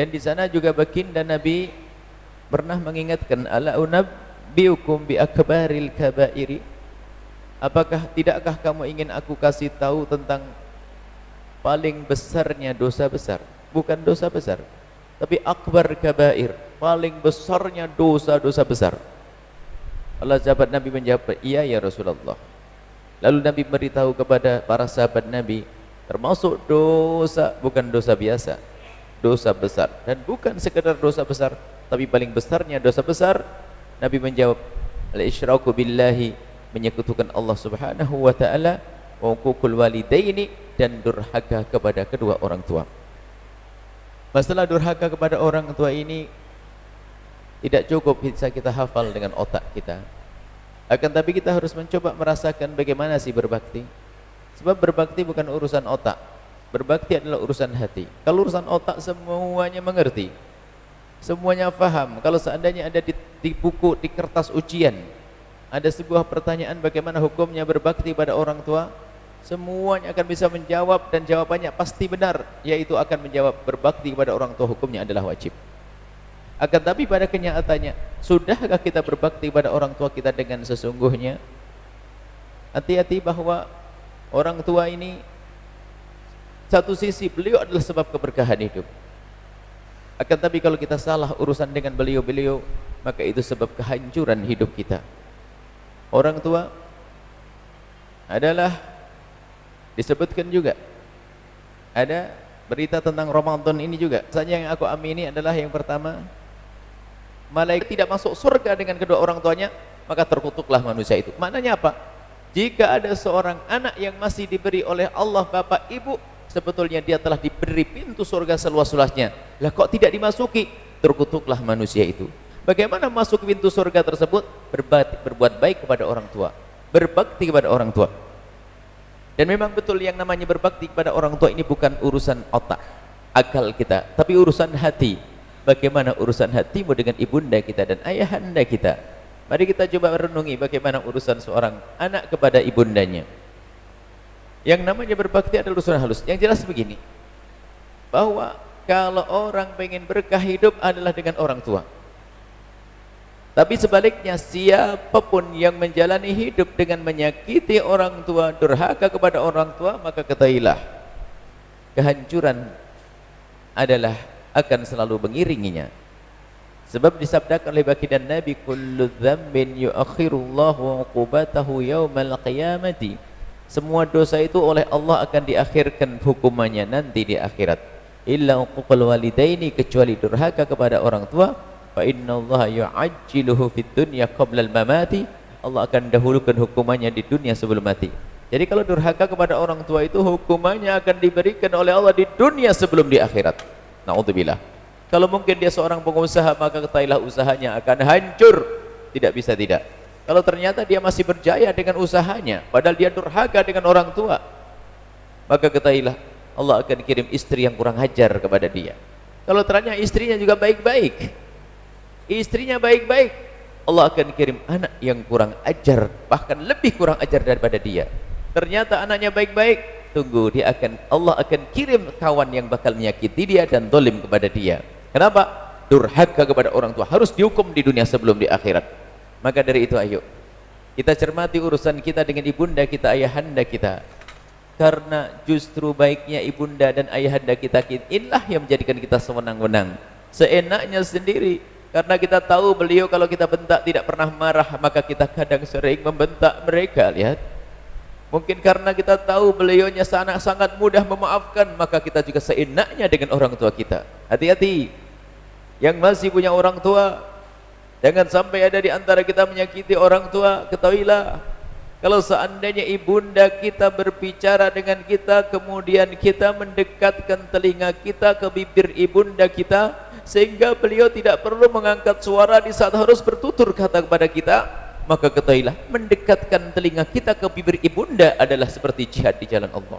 Dan di sana juga baginda Nabi pernah mengingatkan, ala unabbiukum bi akbaril kabairi, tidakkah kamu ingin aku kasih tahu tentang paling besarnya dosa besar? Bukan dosa besar, tapi akbar kabair, paling besarnya dosa-dosa besar. Allah, sahabat Nabi menjawab, iya ya Rasulullah. Lalu Nabi beritahu kepada para sahabat Nabi, termasuk dosa, bukan dosa biasa, dosa besar, dan bukan sekedar dosa besar, tapi paling besarnya dosa besar. Nabi menjawab, al-isyraku billahi, menyekutukan Allah subhanahu wa ta'ala, wa uququl walidaini, dan durhaka kepada kedua orang tua. Masalah durhaka kepada orang tua ini tidak cukup bisa kita hafal dengan otak kita, akan tapi kita harus mencoba merasakan bagaimana sih berbakti. Sebab berbakti bukan urusan otak, berbakti adalah urusan hati. Kalau urusan otak semuanya mengerti, semuanya faham. Kalau seandainya ada di buku, di kertas ujian, ada sebuah pertanyaan bagaimana hukumnya berbakti pada orang tua, semuanya akan bisa menjawab, dan jawabannya pasti benar, yaitu akan menjawab berbakti kepada orang tua hukumnya adalah wajib. Akan tapi pada kenyataannya, sudahkah kita berbakti pada orang tua kita dengan sesungguhnya? Hati-hati bahwa orang tua ini, satu sisi beliau adalah sebab keberkahan hidup. Akan tapi kalau kita salah urusan dengan beliau-beliau, maka itu sebab kehancuran hidup kita. Orang tua adalah disebutkan juga, ada berita tentang Ramadan ini juga. Saja yang aku amini adalah yang pertama, malaikat tidak masuk surga dengan kedua orang tuanya, maka terkutuklah manusia itu. Maknanya apa? Jika ada seorang anak yang masih diberi oleh Allah bapak ibu, sebetulnya dia telah diberi pintu surga seluas-luasnya. Lah kok tidak dimasuki? Terkutuklah manusia itu. Bagaimana masuk pintu surga tersebut? Berbuat baik kepada orang tua, berbakti kepada orang tua. Dan memang betul yang namanya berbakti kepada orang tua ini bukan urusan otak, akal kita, tapi urusan hati. Bagaimana urusan hatimu dengan ibunda kita dan ayahanda kita? Mari kita coba renungi bagaimana urusan seorang anak kepada ibundanya. Yang namanya berbakti adalah urusan halus. Yang jelas begini, bahwa kalau orang pengen berkah hidup adalah dengan orang tua. Tapi sebaliknya, siapapun yang menjalani hidup dengan menyakiti orang tua, durhaka kepada orang tua, maka ketahuilah kehancuran adalah akan selalu mengiringinya. Sebab disabdakan oleh baginda Nabi, kullu dzambin yuakhirullahu uqubatahu yaumal qiyamati. Semua dosa itu oleh Allah akan diakhirkan hukumannya nanti di akhirat. Illa uququl walidaini, kecuali durhaka kepada orang tua. Fa innallaha yu'ajjiluhu fid dunya qabla al-mamati. Allah akan dahulukan hukumannya di dunia sebelum mati. Jadi kalau durhaka kepada orang tua itu hukumannya akan diberikan oleh Allah di dunia sebelum di akhirat. Na'udzubillah. Kalau mungkin dia seorang pengusaha, maka ketahuilah usahanya akan hancur. Tidak bisa tidak. Kalau ternyata dia masih berjaya dengan usahanya, padahal dia durhaka dengan orang tua, maka ketahuilah Allah akan kirim istri yang kurang ajar kepada dia. Kalau ternyata istrinya juga baik-baik, istrinya baik-baik, Allah akan kirim anak yang kurang ajar, bahkan lebih kurang ajar daripada dia. Ternyata anaknya baik-baik, tunggu, Allah akan kirim kawan yang bakal menyakiti dia dan zalim kepada dia. Kenapa? Durhaka kepada orang tua harus dihukum di dunia sebelum di akhirat. Maka dari itu ayo kita cermati urusan kita dengan ibunda kita, ayahanda kita. Karena justru baiknya ibunda dan ayahanda kita, inilah yang menjadikan kita sewenang-wenang, seenaknya sendiri. Karena kita tahu beliau kalau kita bentak tidak pernah marah, maka kita kadang sering membentak mereka. Lihat, mungkin karena kita tahu beliaunya sangat mudah memaafkan, maka kita juga seenaknya dengan orang tua kita. Hati-hati yang masih punya orang tua, jangan sampai ada di antara kita menyakiti orang tua. Ketahuilah, kalau seandainya ibunda kita berbicara dengan kita, kemudian kita mendekatkan telinga kita ke bibir ibunda kita, sehingga beliau tidak perlu mengangkat suara di saat harus bertutur kata kepada kita, maka ketahuilah mendekatkan telinga kita ke bibir ibunda adalah seperti jihad di jalan Allah.